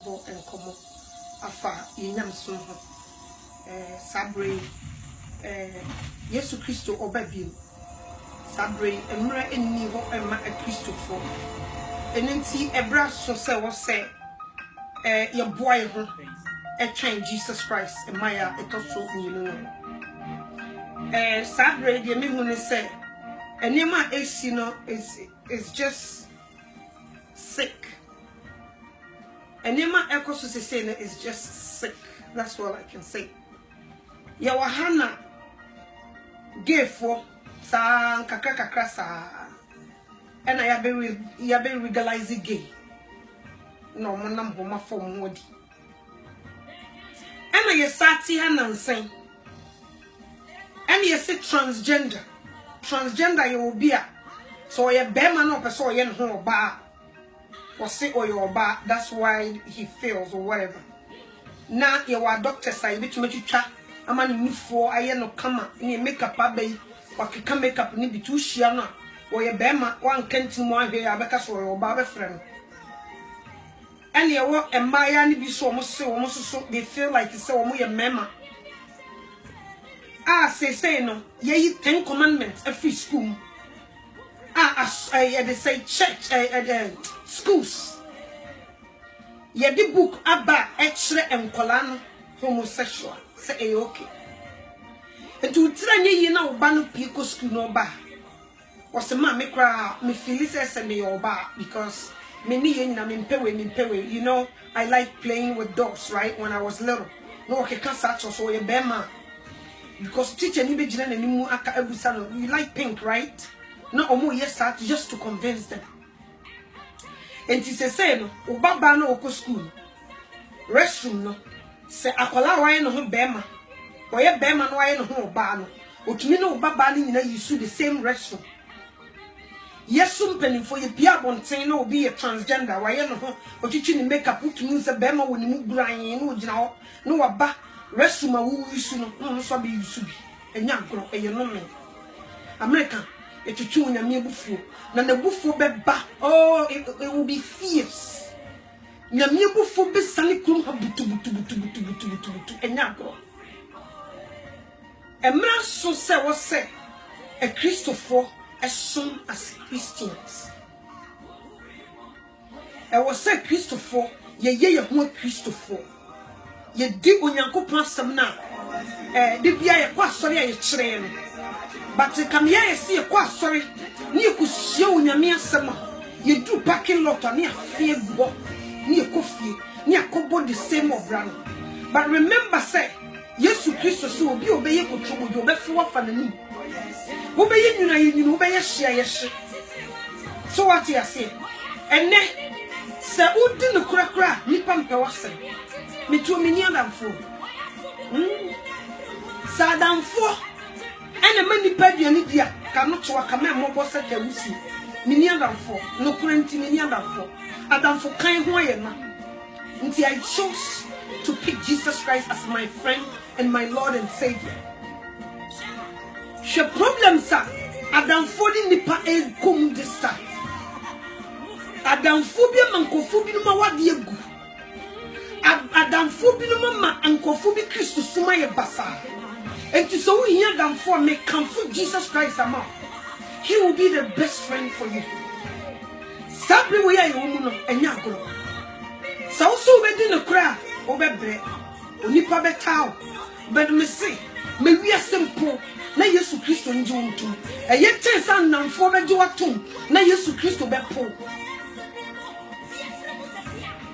and come afa yenyam so ho sabre Yesu Kristo obabiem sabre emra enni ho ema Kristofo enenti ebra so se wo se ye boy ho train Jesus Christ emaya etoso nyinu no sabre de me hu ne se enema esi no is just sick. Enema ekoso se say is just sick. That's all I can say. Ya wahana gay for sa kakra sa and I have been legalizing gay. No manam homa form wodi. And I sati hanan say and you say transgender you will be a so ye bema no person ye no ba or say or your ba, that's why he fails or whatever. Now you are doctor say bit you twa ama ni for aye no kama ni makeup abai or can makeup ni bitu hia no or ye bema wan kanti mo ahwe abeka so your ba be frem. And ye wo emaya ni bi so mo se wo so they feel like say wo ye mema. Say no, ye 10 commandments every school. They say church, schools. Ye the book about extra and colano homosexual. Say okay. And to train ye now banu pico school no ba. Was a man me cry me Phyllis and me oba because me na me pewe. You know, I like playing with dogs, right? When I was little. No okay can such so ye bema. Because teacher ni be jina na nimu aka abusa no. You like pink, right? No omo yes sir just to convince them. And he say no obaba no oko school restroom no say akola wa no ho bema oye bema no wa no ho oba no otumi no obaba ni nyina use the same restroom. Yesum penin for ye bia bonten no obi a transgender wa ye no ho otwitwi ni makeup otumi say bema woni mu buran no ogina ho no waba restroom a wo use no so be use bi enya agro eye no me American etutu nyame bufu na na bufu beba oh it will be fierce nyame bufu be sane krum ha butu enya agro emra so se wo se a Christopher as soon as Christians e wo se Christopher ye ho Christopher ye di onyankopon asem na de bia ye kwa sori ye kire no but come here see a kwa sorry ni ekusie onyame asem ye do parking lot na afie bo ni ekofie ni akobo the same obra no but remember say Yesu Kristo so obi obeye kotrobo do obefi wa fa na ni obeye nyuna obeye hia ye hye so what you say ene se udi no kura nipa mpe wase metu omini adamfo sadamfo ene mani paduani dia ka no to aka me mo se ka wusi mini adamfo no kura nti mini adamfo kan ho ye na nti I chose to pick Jesus Christ as my friend and my Lord and Savior. She problem sa adamfo di nipa e kom this time adamfo bi mankofo bi no ma wade egu adamfo bi no ma ankofo bi Kristo suma ye basa. And to so we hear them for me come for Jesus Christ among. He will be the best friend for you. Sabri we are you and yago. So we didn't cry over bread. Onipa betao. But me say, me we are simple. Na Yesu Kristo njo ntu. E ye tensa namfo bejo atom. Na Yesu Kristo bepo.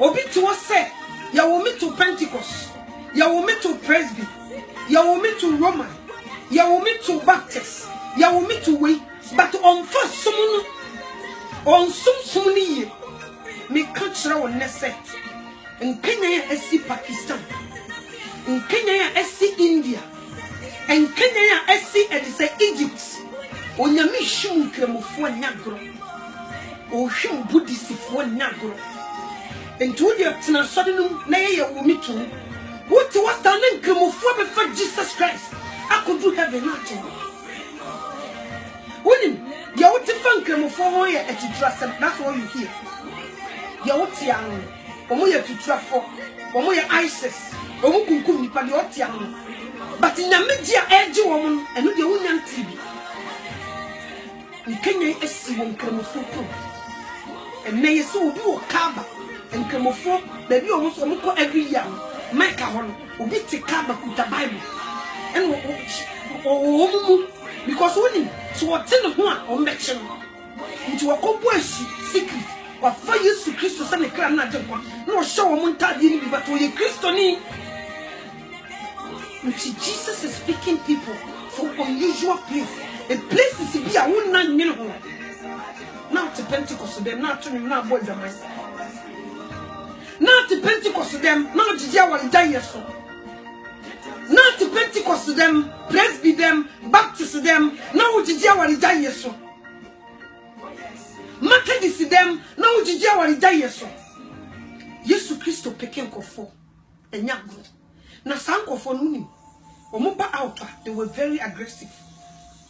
Obi to say, ya wo me to Pentecost. Ya wo me to Presby. Ya wo me to Roman, ya wo me to Baptist, ya wo me to we, but on first someone on some ye me culture on nese. In Kenya SC Pakistan, in Kenya SC India, and Kenya SC and say Egypt. On ya me shum kremo fo nyagro. O shum Buddhist fo nyagro. And to the tina sudden na ya wo me to. What was standing for Jesus Christ? I could do heaven nothing. Winning, you want to thank him for all your trust, and that's all you hear. You want to omo ye tutuafo omo ye ISIS omo kunkum nipa de otia no but nyamedia eje wo mo eno de wonya ntibi nkenya esi wo nkramofo ko enne yeso obi wo kaba nkramofo baby omo so omo ko every year Mike hono obi te kaba kuta Bible eno omo because woni so what in ho a ombekye no nti wakobo esi secret wa fa Yesu Kristo sa ne kra na agyenkwa na o hye wo montade ni bi but we Kristo ni nti Jesus is picking people from unusual place a place is be a wonna nyene ho now to Pentecost them now to now boys and men now to Pentecost them now jija wa die so now to Pentecost them presby them baptist them now jija wa die so Methodist them now jija wa die so Yesu Kristo picking kofo enya go na sankofo no ni omoba out they were very aggressive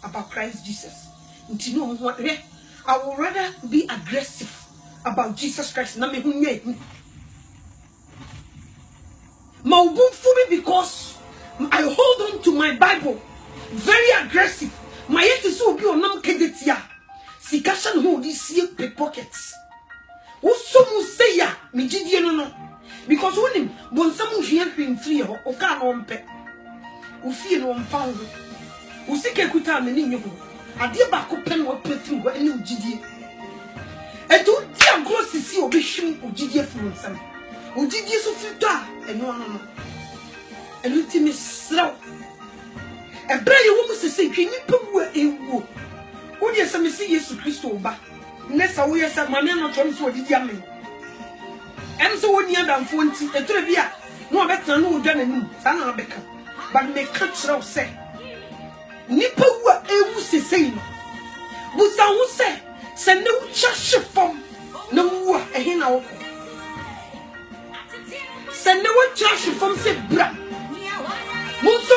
about Christ Jesus nti no mo I would rather be aggressive about Jesus Christ na me hunye maubum for me because I hold on to my Bible very aggressive my yet is so be onam kedetia sikashan ho di see pickpockets wo so mu say ya me gidie no because when bonsam hwe hwemfiri ho o ka no mpe wo fie no mfa ho wo sike kuta me ni nyeho ade ba ko pen wo pefiri ho ene ugidie eto dia grosisi obi hwim ugidie furu nsam ugidie so fita eno no eno ti me sraw ebre ye wo mu sese twini pewu ewu wo de se me si Yesu Kristo oba ne sa wo ye se mame no tro so ugidie amen so woni adamfo nti etore bia no obetena no odwa nanim sa na beka but me ka kire se nipa wu ewu sesei no busa hu se ne wu chashe fom na wu ehe na wo se ne wu chashe fom se bra muso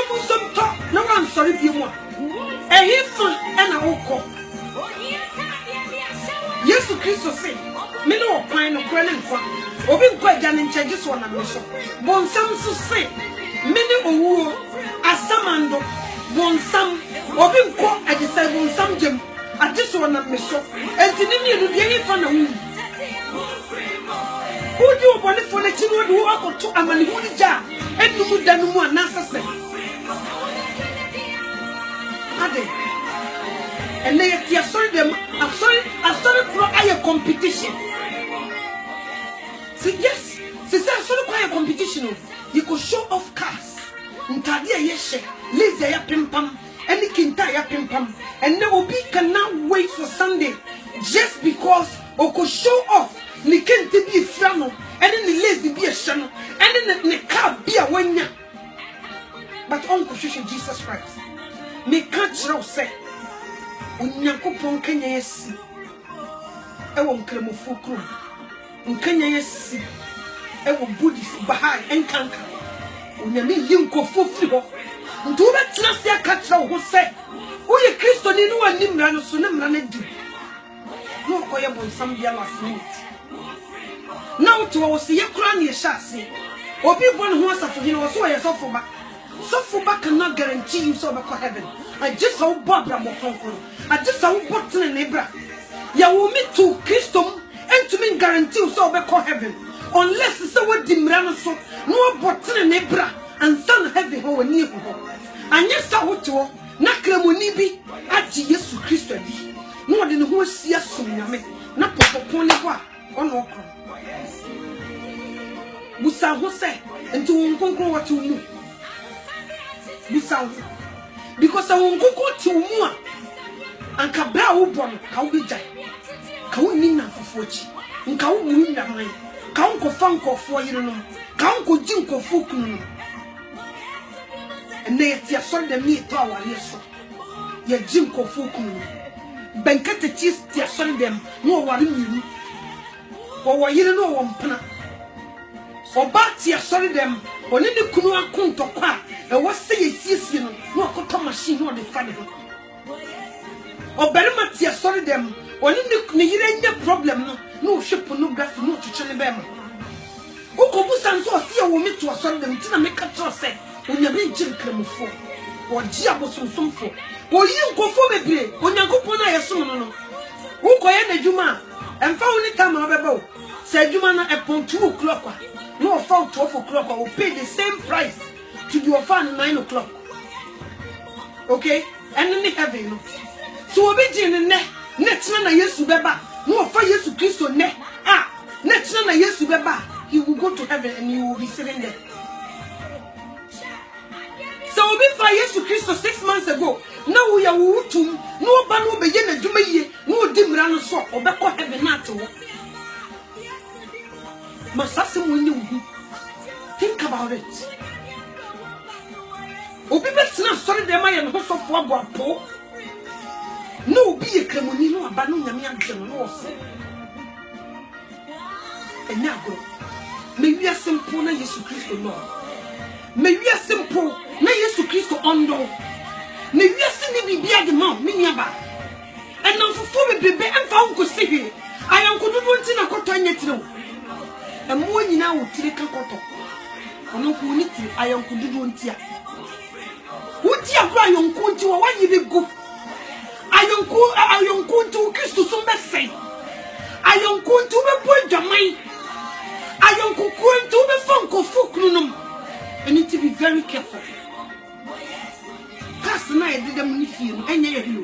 to na wan sori bi mu ehe fa na wo ko Yesu Kristo se me no kwan no kwan nkwa obi nkwa jane ncheje so na me so bonsam so se me ne owuo asamando bonsam obi nkwa agisa bonsam jem ade so na me so enti ne ni no de yifa na wu odi obone fo na chinu de wo akoto amani hu ja enum danu mu anasase ade and they are sorry them. I'm sorry for a competition. See, yes, since I'm sorry for a competition, you could show off cars. Ntadia yeshe, lazy ya pimpam, any kinta ya pimpam, and now we cannot wait for Sunday just because we could show off. Ni can't be a flannel, and then the lazy be a channel, and then the car be a wenya. But Uncle Jesus Christ, me can't you say. Unyakopon kanya yesi ewo nkramofo kro nkanya yesi ewo Buddhist Bahai enkanka unyame yinkofo firi ho nti wo betena se akatra wo se wo ye Kristo ni no wani mra no so ne mra na di no koye bonsam bia last minute na wo to wo se ye kura na ye hyase obi bon ho asafo hine wo so ye sofo ba cannot guarantee you so be ko heaven I just how Barbara Mokonko. I just how button and Ebra. Ya will meet to Christum and to me guarantee so be call heaven. Unless it's a word dimrano so no button and Ebra and son heavy ho near ho. And yes, I would to Nakramonibi at Yesu Christo. No than who see us soon, not upon the wa on okra. Busa who say and to Unconco what you knew. Busa. Because I won't go to more and Cabra Ubon, how be jai. Kaunina for 40, and Kaunina mine, Kaunko Funko for you know, Kaunko Jinko Fukun. And they saw the meat power, yes, your Jinko Fukun. Bankette cheese, they saw them, no one you. Or you know one pana. Or Batia saw them, or any Kunua Kunto Qua. And what say is you know, no cotton machine or the father. Or better Matia sorry them, or in the problem, no ship, no graph, no to Chalabama. Uko busa nso ose wo meto aso dem tina meka tro se onyame nkyirkremfo wo ji abosonsomfo wo yi nkofo bebre onyankopon na yesom no uko ye na djuma emfa woni tama obeba se djuma na epon 2 o'clock no fa 12 o'clock will pay the same price to your fan 9 o'clock. Okay? And then heaven. So obi jin ne netina na Yesu beba no fa Yesu Kristo ne netina na Yesu beba he will go to heaven and you will be sitting there. So obi fa Yesu Kristo 6 months ago now we are wutum no ba no be ye na djuma yie no di mra no so obekọ heaven na to. Think about it. Obi betina sorry dem aye no so fo aboapo. No be a kremoni no aba no nyame agem no ose. Enyago. Me wi simple na Yesu Kristo no. Me wi simple na Yesu Kristo ondo. Me wi ni bibia de ma me nyaba. Enam fofo bebebe emfa unko sihi. Ayanko dudu nti na kotwa nyetire. Emo nyina wo tire kankoto ono ku ni ti ayonku dudu ntia wuti abra ayonku nti wo wanyi be go ayonku nti Kristo so be sei ayonku nti be bo dwaman ayonku ku nti be fonko fuknunum and need to be very careful cast na e de dem ni fie no enye ye hilo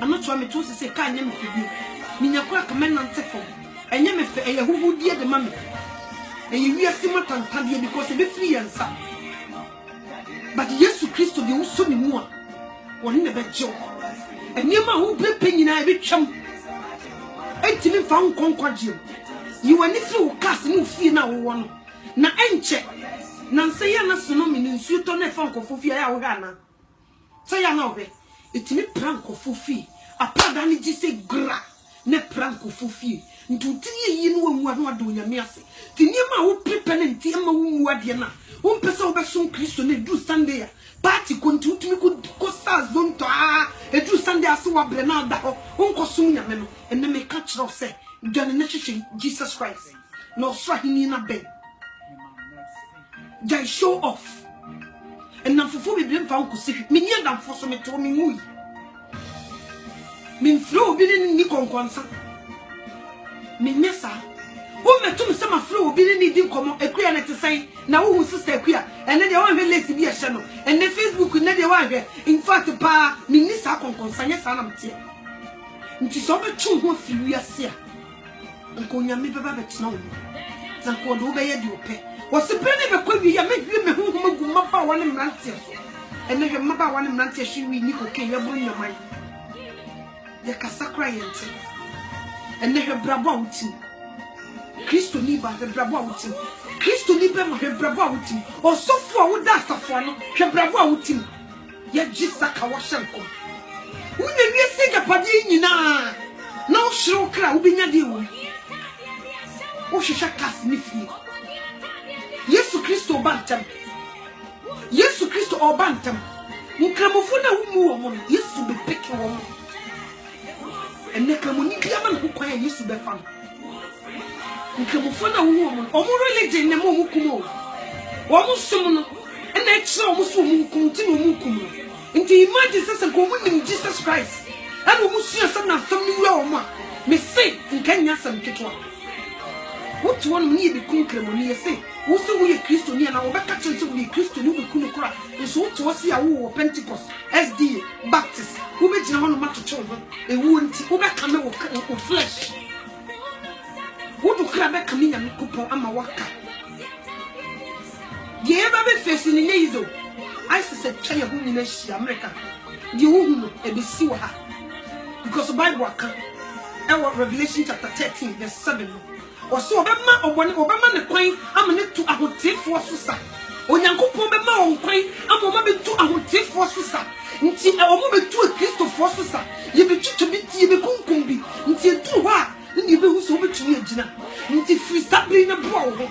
I'm not sure me to say ka nya me fie mi nya kwa kamenante fo enye me fe eye huhudie de mame eye wiase matantade because e be free yansa but Yesu Kristo de uso ni mu a woni ne be jew enema hu pepe nyina e be twam entimi fa nkonkwaje yi wani fi wo kas ni fie na wo no na enche na nse ya na sono mi ni nsu to na fa nkofo fie ya wo ga na se ya na obe etimi pranko fofi apada ni gise gra ne pranko fofi ntutiri yi no wamu ado ado nyame ase tiniema wo prepare nti ema wo mu ade na wo mpesa wo beso Kristo ne du Sunday ya party konti utimi ko stars don't edu Sunday ase wa bre na da ho wonko sum nyame no enne me ka kire se dwane na hwehwe Jesus Christ no swahini na ben jai show off enna fofo bibire mfa wonko se me nya damfo so me to me ngui me mfro obi ni konkonsa Minesa, who met to some flow be needing come a queer net to say, now who sister queer, and then they want to let be a channel, and the Facebook could never want here. In fact, pa, Minisa concern yes, I'm tear. It is over 2 who feel we are here. And call your maybe babbage no. Then called over your pay. Was the penny of a queer make you who mapa one in Rantia, and then your mother one in Rantia, she will Nico K. You bring your mind. The Casacra and then her brabo outing. Christo niba the brabo outing. Christo niba her brabo outing. Or so far would that safano, her brabo outing. Yet Jisaka washanko. When you say a padina, no show crowd be a deal. Oh, she shall cast me free. Yesu Christo bantam. Yesu Christo or bantam. Mukramofuna woman, used to be picking woman. And Nekamuni Yaman who quite used to be fun. Nikamufana woman, or more religion than Momukumo. Almost someone, and that's almost continue Mukumo. Into imagine a woman in Jesus Christ. And we must see a son of some new law, may say in Kenya some kitwa. What one need the conquer when you say, also we a Christian and our back to be Christian who will kunukura, and so to see a war Pentecost, SD, Baptist, who made you want to children, a wound, who back come of flesh. Who do crab come in and couple ama waka? The ever be facing in Azo. I said, China who in America. The woman a be siwa. Because the Bible can. Our Revelation chapter 13, verse 7. Or so Obama or one Obama the queen, I'm a to a hotel for Susa. Or Yanko Pomba on queen, I'm a moment to a hotel for Susa. Until a moment to a crystal for Susa. You be to be tea, be kumbi, until 2 hours. You be so much to me, Gina. Until free Sabrina Bow.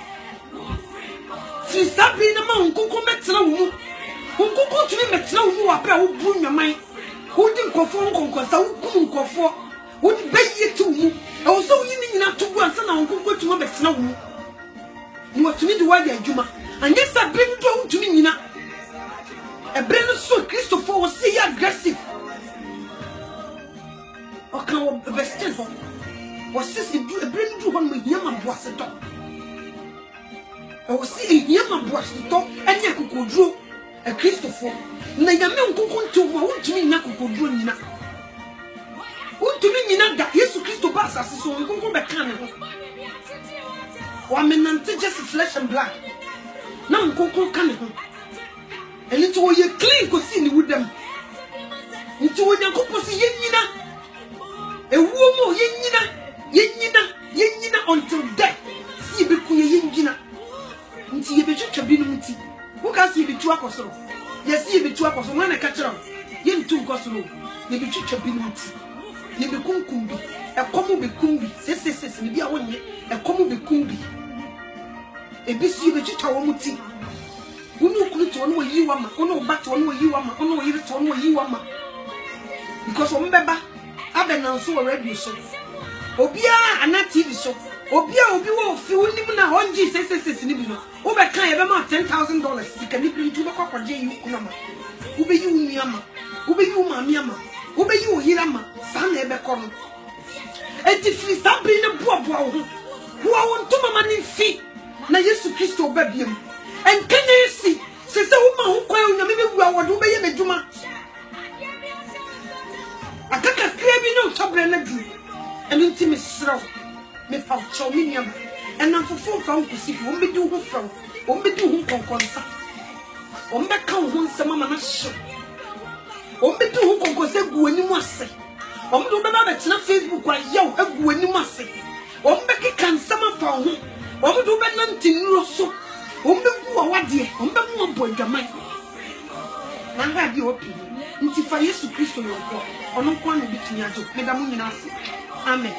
Free Sabrina Mount, Coco Metro. Who go to me, Metro, who are who bring your mind. Who didn't conform conquest, who couldn't conform. Would beg you to move. Also, you need not to go and send out go to my Metro. no to me the word adwuma anya sa bring do to me nyina e bring so Christopher was say aggressive o kan o bestel ho was say do e bring do hon me yama boase to o say yama boase to anya kokoduro e Christopher na yame nkokonto mo o to me nya kokoduro nyina untumi nyina da Yesu Kristo ba asase so nkonko be kan ne ho wa menante just flesh and blood na nkonko kan ne ho eni to ye clean ko si ni wudam nti wo nyankopɔ si yenyina ewuo mo yenyina until death si be ku yenyina nti ye be twetwa bi no nti wo ka si be tu akosoro ye si be tu akosoro na ka kyerɛ ye ntu nkosoro ye be twetwa bi no nti ye be kunkumbi ekomu be kumbi sesesese ni bia wonye ekomu be kumbi ebisi be twetwa wo muti wonu kunu to no yi wa ma wonu ba to no yi wa ma wonu yiri to no yi wa ma because wo mbeba abena nso wo radio so obia ana TV so obia obi wo fi wonim na honji sesesese ni bi no wo be kan ye be ma $10,000 sika ni bi ntu be kwakwaje yi kuna ma wo be yi unu ama wo be yi maami ama wo be yi ohira ma sa na ebe ko no enti fi sa bi ne boaboa wo wo ntoma ma ni fi na Yesu Kristo ba biem en kenesi se wo ma ho kwa onyame be wua wo do be ye n'adwuma akaka kria bi no tobre na du enu nti me sro me fa cho me nyam enam fofo fa nkusi wo be di ho fra wo be di ho konkonsa wo be ka ho nsema ma na hye wo be di ho konkonsa gu ani mu ase wo be do be ba tena Facebook wa yaw agu ani mu ase wo be keka nsema fa ho wo be do be nanti nuro so wo be gu awade wo be mu abodwaman na ha bi opi nti fa Yesu Kristo yo ko ono kwa no bitumi ajo me da mu nyina ase amen.